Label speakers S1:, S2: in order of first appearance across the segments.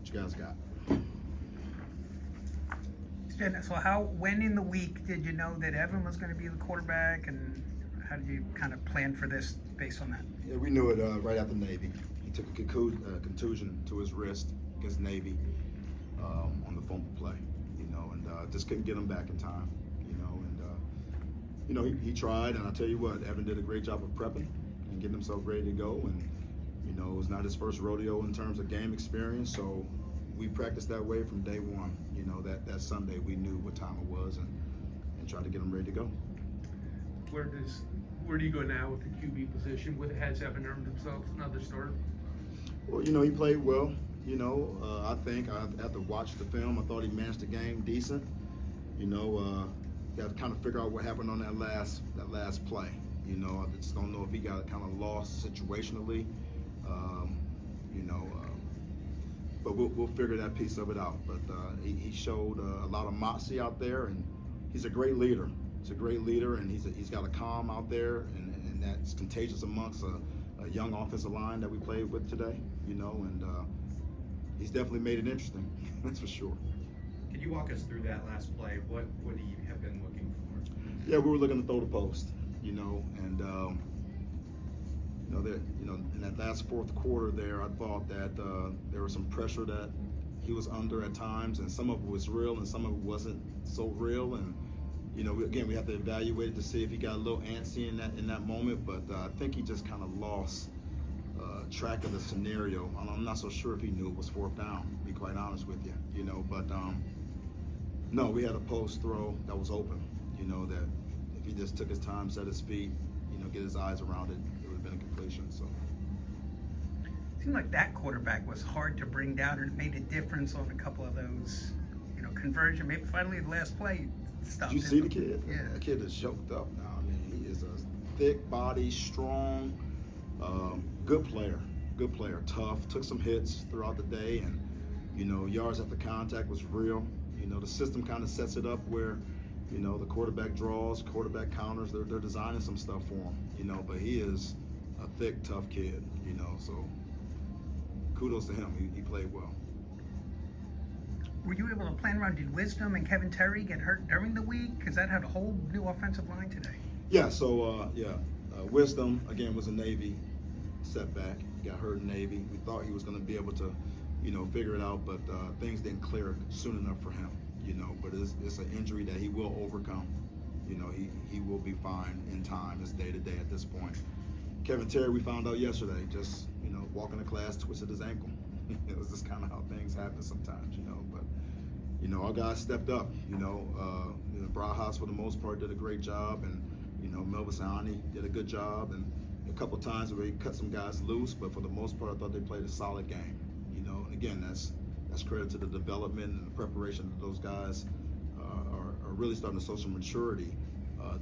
S1: What you guys got?
S2: So when in the week did you know that Evan was going to be the quarterback, and how did you kind of plan for this based on that?
S1: Yeah, we knew it right after Navy. He took a contusion to his wrist against Navy on the fumble play, and just couldn't get him back in time, he tried, and I tell you what, Evan did a great job of prepping and getting himself ready to go, and it was not his first rodeo in terms of game experience, so we practiced that way from day one. That Sunday we knew what time it was and tried to get him ready to go.
S3: Where do you go now with the QB position? Has Evan earned himself another start?
S1: Well, he played well. I think after watching the film, I thought he managed the game decent. Got to kind of figure out what happened on that last play. I just don't know if he got kind of lost situationally. But we'll figure that piece of it out. But he showed a lot of moxie out there, and he's a great leader. He's a great leader, and he's got a calm out there, and that's contagious amongst a young offensive line that we played with today. And he's definitely made it interesting. That's for sure.
S4: Can you walk us through that last play? What do you have been looking for?
S1: Yeah, we were looking to throw the post, and in that last fourth quarter there, I thought that there was some pressure that he was under at times, and some of it was real and some of it wasn't so real. And we have to evaluate it to see if he got a little antsy in that moment. But I think he just kind of lost track of the scenario. I'm not so sure if he knew it was fourth down, to be quite honest with you. But no, we had a post throw that was open. That if he just took his time, set his feet, get his eyes around it, it would have been a completion. So.
S2: It seemed like that quarterback was hard to bring down, and it made a difference on a couple of those, conversion. Maybe finally the last play stopped.
S1: Did you see the kid?
S2: Yeah.
S1: That kid is choked up now. I mean, he is a thick body, strong, good player, tough. Took some hits throughout the day, and yards after contact was real. The system kind of sets it up where the quarterback draws, quarterback counters. They're designing some stuff for him. But he is a thick, tough kid. So kudos to him. He played well.
S2: Were you able to plan around? Did Wisdom and Kevin Terry get hurt during the week? Because that had a whole new offensive line today.
S1: Yeah. So Wisdom again was a Navy setback. He got hurt in Navy. We thought he was going to be able to, figure it out, but things didn't clear soon enough for him. But it's an injury that he will overcome. He will be fine in time. It's day to day at this point. Kevin Terry, we found out yesterday, just walking to class, twisted his ankle. It was just kind of how things happen sometimes, But our guys stepped up. Brajas for the most part did a great job, and Melvisani did a good job, and a couple times where he cut some guys loose. But for the most part, I thought they played a solid game. And again, that's credit to the development and the preparation that those guys are really starting to show some maturity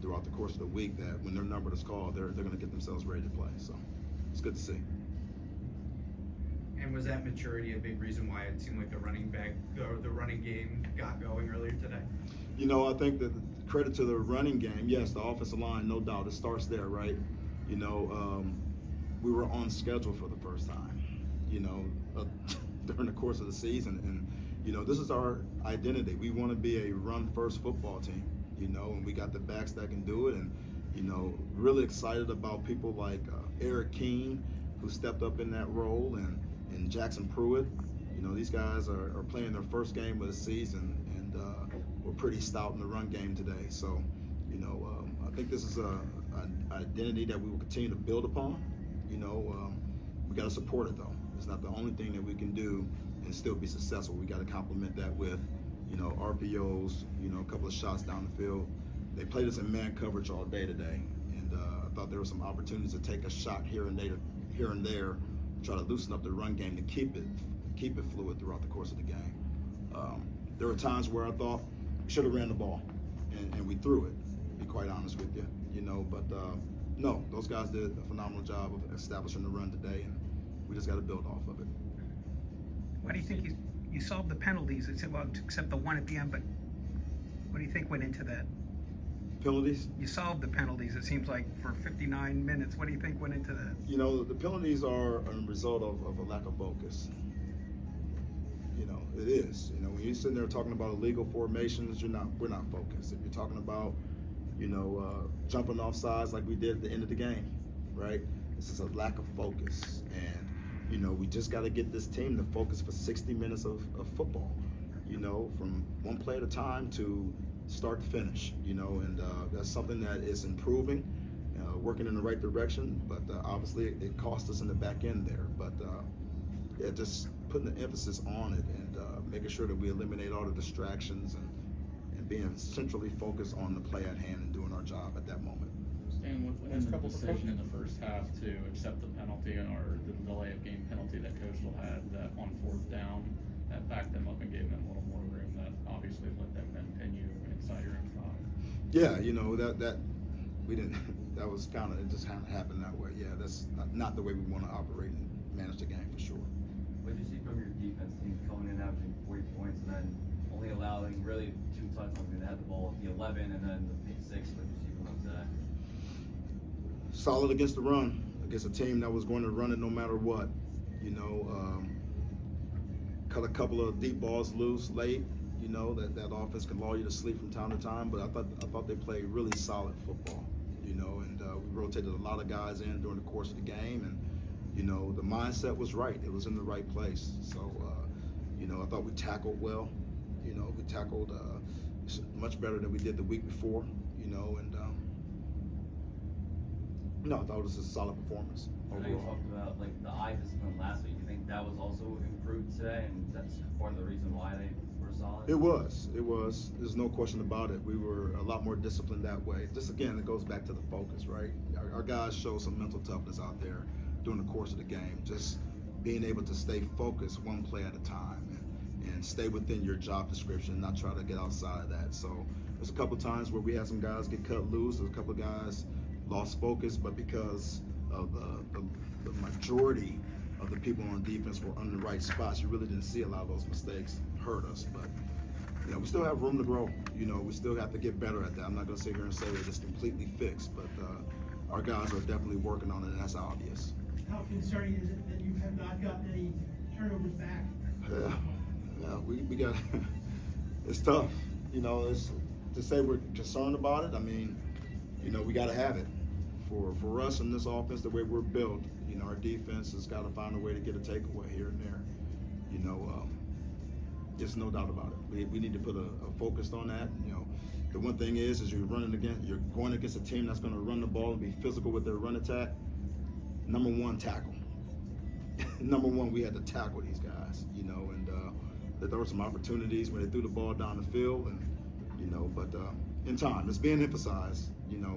S1: throughout the course of the week, that when their number is called, they're going to get themselves ready to play. So it's good to see.
S4: And was that maturity a big reason why it seemed like the running game got going earlier today?
S1: I think that credit to the running game, yes, the offensive line, no doubt. It starts there, right? We were on schedule for the first time, during the course of the season. And, this is our identity. We want to be a run-first football team, and we got the backs that can do it. And, really excited about people like Eric Keene, who stepped up in that role, and Jackson Pruitt. These guys are playing their first game of the season, and we're pretty stout in the run game today. So, I think this is an identity that we will continue to build upon. We got to support it, though. It's not the only thing that we can do and still be successful. We got to complement that with, RPOs, a couple of shots down the field. They played us in man coverage all day today, and I thought there were some opportunities to take a shot here and there, try to loosen up the run game to keep it fluid throughout the course of the game. There were times where I thought we should have ran the ball, and we threw it, to be quite honest with you. But no, those guys did a phenomenal job of establishing the run today, and we just got to build off of it.
S2: Why do you think you solved the penalties? Except the one at the end, but what do you think went into that?
S1: Penalties?
S2: You solved the penalties, it seems like, for 59 minutes. What do you think went into that?
S1: The penalties are a result of a lack of focus. You know, it is. You know, when you're sitting there talking about illegal formations, we're not focused. If you're talking about, jumping off sides like we did at the end of the game, right? This is a lack of focus. And, we just got to get this team to focus for 60 minutes of football, from one play at a time to start to finish, and that's something that is improving, working in the right direction, but obviously it cost us in the back end there. But just putting the emphasis on it and making sure that we eliminate all the distractions and being centrally focused on the play at hand and doing our job at that moment.
S5: Stan, when the decision in the first half to accept the penalty or the delay of game penalty that Coastal had that on 4th down, that backed them up and gave them a little more room, that obviously let them continue inside your own 5.
S1: Yeah, that we didn't. That was it just kind of happened that way. Yeah, that's not the way we want to operate and manage the game for sure.
S6: What did you see from your defense team coming in averaging 40 points and then only allowing really 2 touchdowns? They had the ball at the 11 and then the pick 6. What did you see from them today?
S1: Solid against the run, against a team that was going to run it no matter what. Cut a couple of deep balls loose late. That offense can lull you to sleep from time to time. But I thought they played really solid football. And we rotated a lot of guys in during the course of the game, and the mindset was right. It was in the right place. So I thought we tackled well. We tackled much better than we did the week before. I thought it was a solid performance
S6: I know you
S1: overall.
S6: talked about the eye discipline last week. Do you think that was also improved today, and that's part of the reason why they were solid?
S1: It was. There's no question about it. We were a lot more disciplined that way. Just again, it goes back to the focus, right? Our guys showed some mental toughness out there during the course of the game. Just being able to stay focused one play at a time and stay within your job description, not try to get outside of that. So there's a couple times where we had some guys get cut loose. There's a couple of guys lost focus, but because of the majority of the people on defense were on the right spots, you really didn't see a lot of those mistakes hurt us. But we still have room to grow. We still have to get better at that. I'm not going to sit here and say that it's completely fixed, but our guys are definitely working on it, and that's obvious.
S7: How concerning is it that you have not gotten any turnovers back?
S1: Yeah, we got. It's tough. It's to say we're concerned about it. I mean, we got to have it. For us in this offense, the way we're built, our defense has got to find a way to get a takeaway here and there. There's no doubt about it. We need to put a focus on that. The one thing is you're going against a team that's going to run the ball and be physical with their run attack. Number one, tackle. Number one, we had to tackle these guys. And there were some opportunities when they threw the ball down the field, and but in time, it's being emphasized.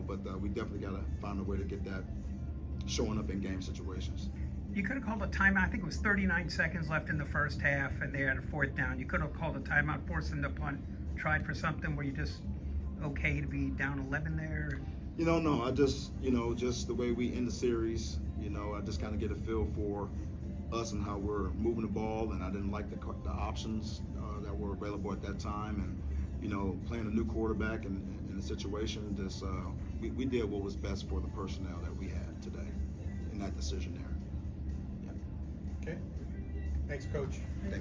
S1: But we definitely got to find a way to get that showing up in game situations.
S2: You could have called a timeout. I think it was 39 seconds left in the first half, and they had a 4th down. You could have called a timeout, forced them to punt, tried for something where you just okay to be down 11 there.
S1: No, I just, just the way we end the series, I just kind of get a feel for us and how we're moving the ball, and I didn't like the options that were available at that time, and playing a new quarterback in the situation, just we did what was best for the personnel that we had today in that decision there.
S3: Okay. Thanks, Coach.